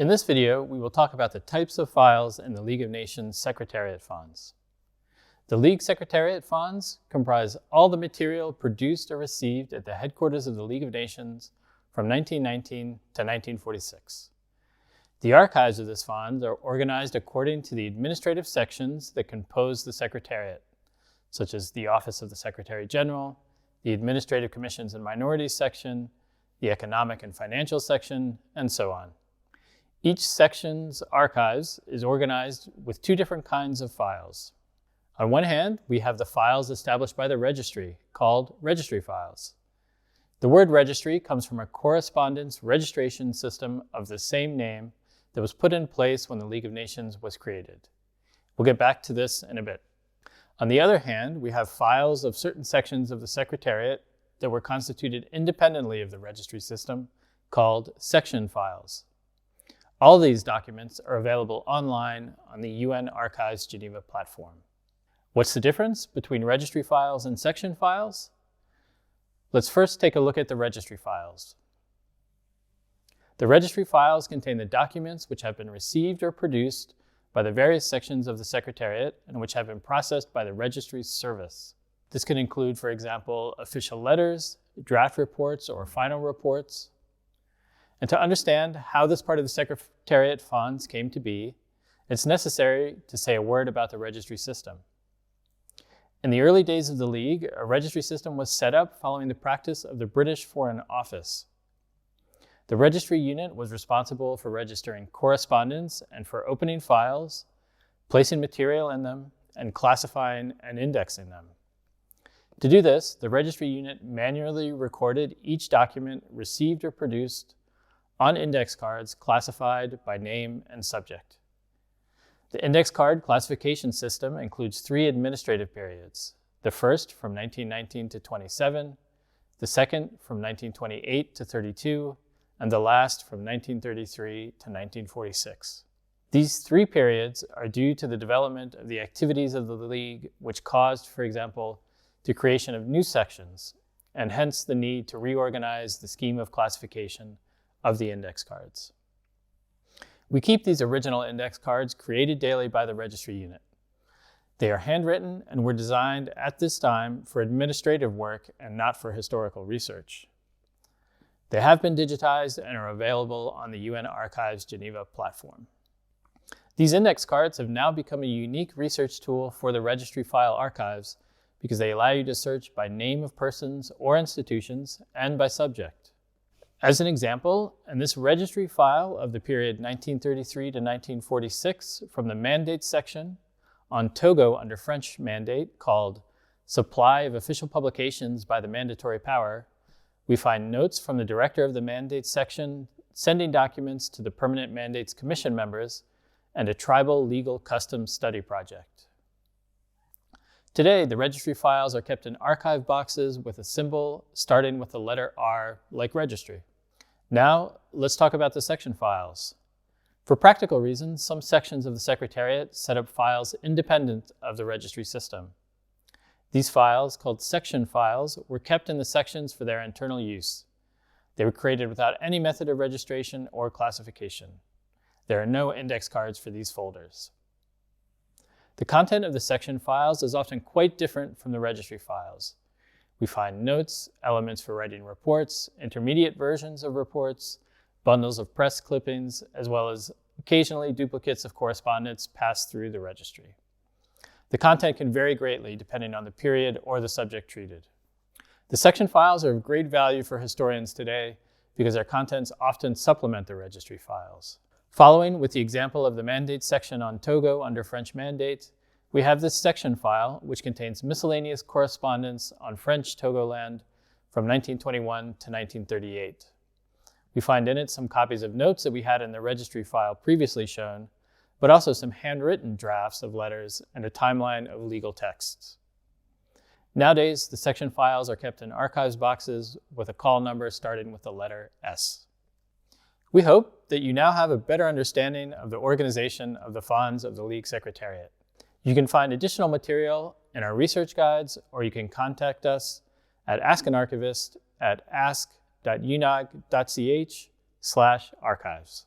In this video, we will talk about the types of files in the League of Nations Secretariat fonds. The League Secretariat fonds comprise all the material produced or received at the headquarters of the League of Nations from 1919 to 1946. The archives of this fund are organized according to the administrative sections that compose the Secretariat, such as the Office of the Secretary General, the Administrative Commissions and Minorities section, the Economic and Financial section, and so on. Each section's archives is organized with two different kinds of files. On one hand, we have the files established by the Registry, called registry files. The word registry comes from a correspondence registration system of the same name that was put in place when the League of Nations was created. We'll get back to this in a bit. On the other hand, we have files of certain sections of the Secretariat that were constituted independently of the registry system, called section files. All these documents are available online on the UN Archives Geneva platform. What's the difference between registry files and section files? Let's first take a look at the registry files. The registry files contain the documents which have been received or produced by the various sections of the Secretariat and which have been processed by the registry's service. This can include, for example, official letters, draft reports, or final reports. And to understand how this part of the Secretariat fonds came to be, it's necessary to say a word about the registry system. In the early days of the League, a registry system was set up following the practice of the British Foreign Office. The registry unit was responsible for registering correspondence and for opening files, placing material in them, and classifying and indexing them. To do this, the registry unit manually recorded each document received or produced on index cards classified by name and subject. The index card classification system includes three administrative periods: the first from 1919 to 27, the second from 1928 to 32, and the last from 1933 to 1946. These three periods are due to the development of the activities of the League, which caused, for example, the creation of new sections, and hence the need to reorganize the scheme of classification of the index cards. We keep these original index cards created daily by the registry unit. They are handwritten and were designed at this time for administrative work and not for historical research. They have been digitized and are available on the UN Archives Geneva platform. These index cards have now become a unique research tool for the registry file archives because they allow you to search by name of persons or institutions and by subject. As an example, in this registry file of the period 1933 to 1946 from the Mandate section on Togo under French mandate called Supply of Official Publications by the Mandatory Power, we find notes from the director of the Mandate section sending documents to the Permanent Mandates Commission members and a tribal legal customs study project. Today, the registry files are kept in archive boxes with a symbol starting with the letter R, like registry. Now, let's talk about the section files. For practical reasons, some sections of the Secretariat set up files independent of the registry system. These files, called section files, were kept in the sections for their internal use. They were created without any method of registration or classification. There are no index cards for these folders. The content of the section files is often quite different from the registry files. We find notes, elements for writing reports, intermediate versions of reports, bundles of press clippings, as well as occasionally duplicates of correspondence passed through the registry. The content can vary greatly depending on the period or the subject treated. The section files are of great value for historians today because their contents often supplement the registry files. Following with the example of the Mandate section on Togo under French mandate, we have this section file, which contains miscellaneous correspondence on French Togoland from 1921 to 1938. We find in it some copies of notes that we had in the registry file previously shown, but also some handwritten drafts of letters and a timeline of legal texts. Nowadays, the section files are kept in archives boxes with a call number starting with the letter S. We hope that you now have a better understanding of the organization of the fonds of the League Secretariat. You can find additional material in our research guides, or you can contact us at Ask an Archivist at ask.unag.ch/archives.